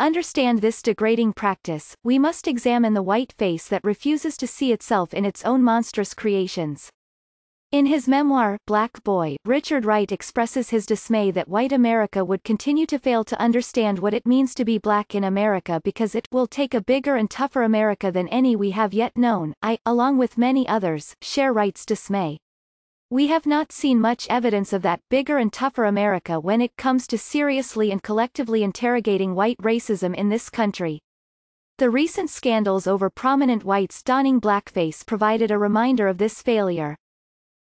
To understand this degrading practice, we must examine the white face that refuses to see itself in its own monstrous creations. In his memoir, Black Boy, Richard Wright expresses his dismay that white America would continue to fail to understand what it means to be black in America because it will take a bigger and tougher America than any we have yet known. I, along with many others, share Wright's dismay. We have not seen much evidence of that bigger and tougher America when it comes to seriously and collectively interrogating white racism in this country. The recent scandals over prominent whites donning blackface provided a reminder of this failure.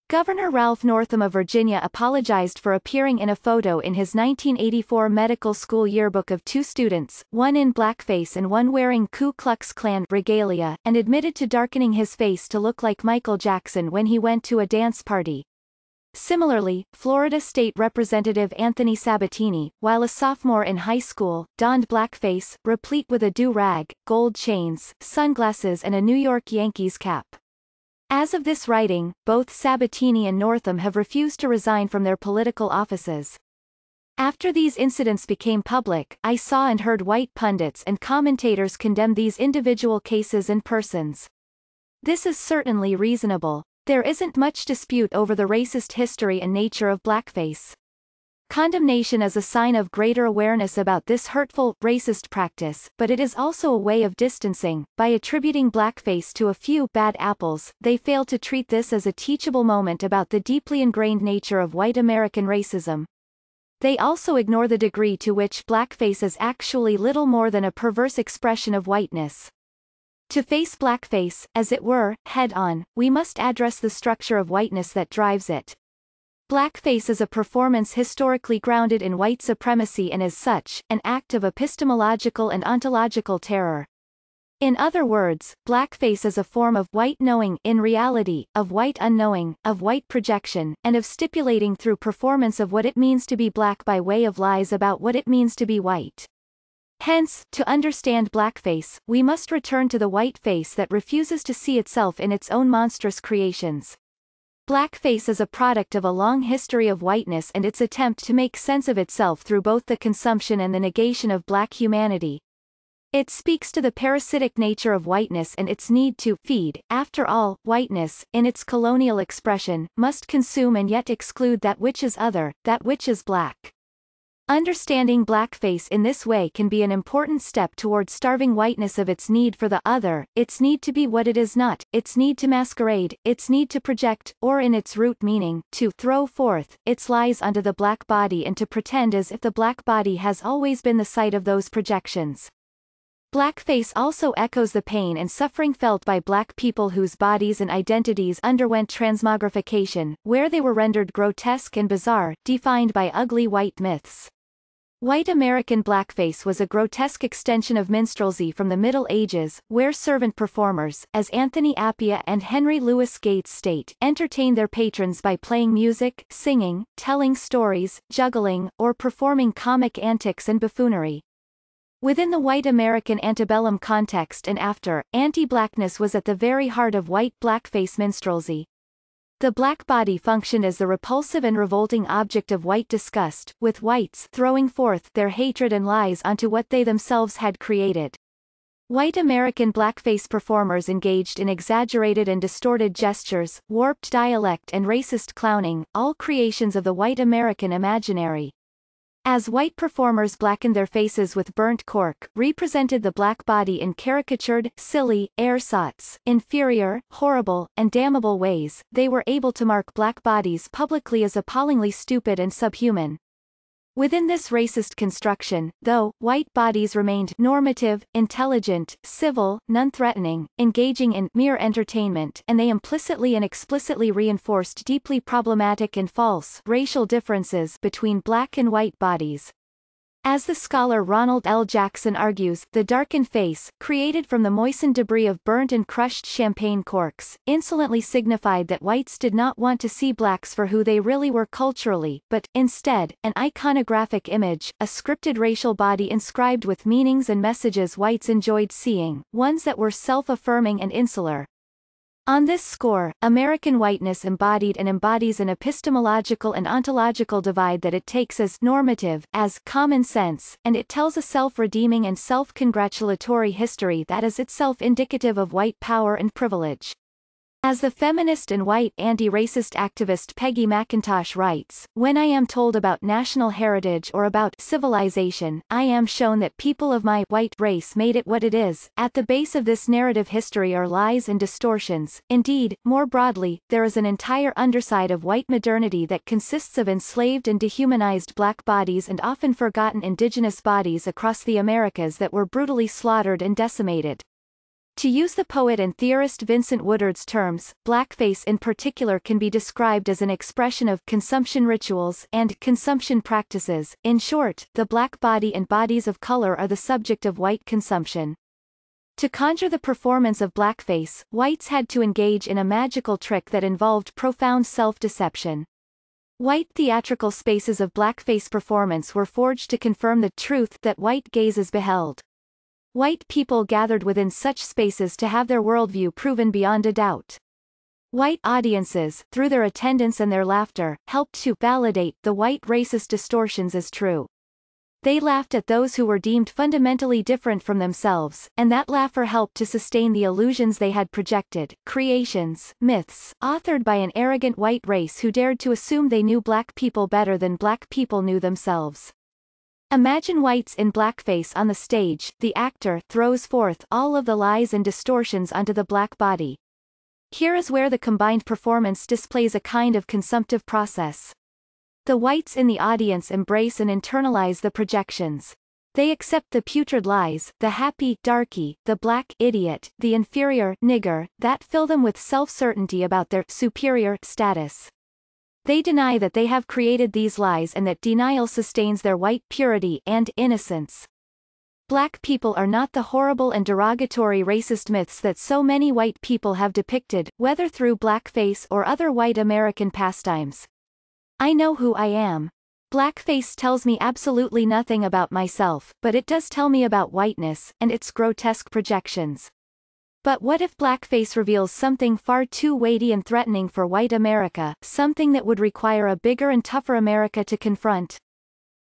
Governor Ralph Northam of Virginia apologized for appearing in a photo in his 1984 medical school yearbook of two students, one in blackface and one wearing Ku Klux Klan regalia, and admitted to darkening his face to look like Michael Jackson when he went to a dance party. Similarly, Florida State Representative Anthony Sabatini, while a sophomore in high school, donned blackface, replete with a do-rag, gold chains, sunglasses and a New York Yankees cap. As of this writing, both Sabatini and Northam have refused to resign from their political offices. After these incidents became public, I saw and heard white pundits and commentators condemn these individual cases and persons. This is certainly reasonable. There isn't much dispute over the racist history and nature of blackface. Condemnation is a sign of greater awareness about this hurtful, racist practice, but it is also a way of distancing. By attributing blackface to a few bad apples, they fail to treat this as a teachable moment about the deeply ingrained nature of white American racism. They also ignore the degree to which blackface is actually little more than a perverse expression of whiteness. To face blackface, as it were, head-on, we must address the structure of whiteness that drives it. Blackface is a performance historically grounded in white supremacy and as such, an act of epistemological and ontological terror. In other words, blackface is a form of white knowing in reality, of white unknowing, of white projection, and of stipulating through performance of what it means to be black by way of lies about what it means to be white. Hence, to understand blackface, we must return to the white face that refuses to see itself in its own monstrous creations. Blackface is a product of a long history of whiteness and its attempt to make sense of itself through both the consumption and the negation of black humanity. It speaks to the parasitic nature of whiteness and its need to feed. After all, whiteness, in its colonial expression, must consume and yet exclude that which is other, that which is black. Understanding blackface in this way can be an important step towards starving whiteness of its need for the other, its need to be what it is not, its need to masquerade, its need to project, or in its root meaning, to throw forth, its lies onto the black body and to pretend as if the black body has always been the site of those projections. Blackface also echoes the pain and suffering felt by black people whose bodies and identities underwent transmogrification, where they were rendered grotesque and bizarre, defined by ugly white myths. White American blackface was a grotesque extension of minstrelsy from the Middle Ages, where servant performers, as Anthony Appiah and Henry Louis Gates state, entertained their patrons by playing music, singing, telling stories, juggling, or performing comic antics and buffoonery. Within the white American antebellum context and after, anti-blackness was at the very heart of white blackface minstrelsy. The black body functioned as the repulsive and revolting object of white disgust, with whites throwing forth their hatred and lies onto what they themselves had created. White American blackface performers engaged in exaggerated and distorted gestures, warped dialect and racist clowning, all creations of the white American imaginary. As white performers blackened their faces with burnt cork, represented the black body in caricatured, silly, ersatz, inferior, horrible, and damnable ways, they were able to mark black bodies publicly as appallingly stupid and subhuman. Within this racist construction, though, white bodies remained normative, intelligent, civil, non-threatening, engaging in mere entertainment, and they implicitly and explicitly reinforced deeply problematic and false racial differences between black and white bodies. As the scholar Ronald L. Jackson argues, the darkened face, created from the moistened debris of burnt and crushed champagne corks, insolently signified that whites did not want to see blacks for who they really were culturally, but, instead, an iconographic image, a scripted racial body inscribed with meanings and messages whites enjoyed seeing, ones that were self-affirming and insular. On this score, American whiteness embodied and embodies an epistemological and ontological divide that it takes as normative, as common sense, and it tells a self-redeeming and self-congratulatory history that is itself indicative of white power and privilege. As the feminist and white anti-racist activist Peggy McIntosh writes, when I am told about national heritage or about civilization, I am shown that people of my white race made it what it is. At the base of this narrative history are lies and distortions. Indeed, more broadly, there is an entire underside of white modernity that consists of enslaved and dehumanized black bodies and often forgotten indigenous bodies across the Americas that were brutally slaughtered and decimated. To use the poet and theorist Vincent Woodard's terms, blackface in particular can be described as an expression of consumption rituals and consumption practices. In short, the black body and bodies of color are the subject of white consumption. To conjure the performance of blackface, whites had to engage in a magical trick that involved profound self-deception. White theatrical spaces of blackface performance were forged to confirm the truth that white gazes beheld. White people gathered within such spaces to have their worldview proven beyond a doubt. White audiences, through their attendance and their laughter, helped to validate the white racist distortions as true. They laughed at those who were deemed fundamentally different from themselves, and that laughter helped to sustain the illusions they had projected, creations, myths, authored by an arrogant white race who dared to assume they knew black people better than black people knew themselves. Imagine whites in blackface on the stage. The actor throws forth all of the lies and distortions onto the black body. Here is where the combined performance displays a kind of consumptive process. The whites in the audience embrace and internalize the projections. They accept the putrid lies, the happy darky, the black idiot, the inferior nigger, that fill them with self-certainty about their superior status. They deny that they have created these lies and that denial sustains their white purity and innocence. Black people are not the horrible and derogatory racist myths that so many white people have depicted, whether through blackface or other white American pastimes. I know who I am. Blackface tells me absolutely nothing about myself, but it does tell me about whiteness, and its grotesque projections. But what if blackface reveals something far too weighty and threatening for white America, something that would require a bigger and tougher America to confront?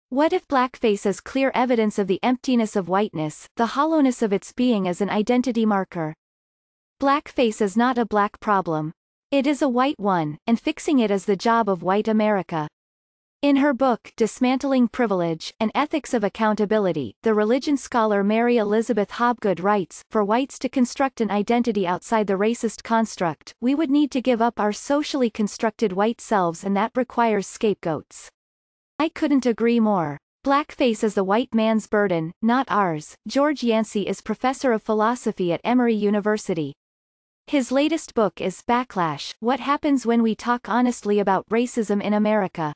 What if blackface is clear evidence of the emptiness of whiteness, the hollowness of its being as an identity marker? Blackface is not a black problem. It is a white one, and fixing it is the job of white America. In her book Dismantling Privilege, An Ethics of Accountability, the religion scholar Mary Elizabeth Hobgood writes, for whites to construct an identity outside the racist construct, we would need to give up our socially constructed white selves, and that requires scapegoats. I couldn't agree more. Blackface is the white man's burden, not ours. George Yancey is professor of philosophy at Emory University. His latest book is Backlash: What Happens When We Talk Honestly About Racism in America.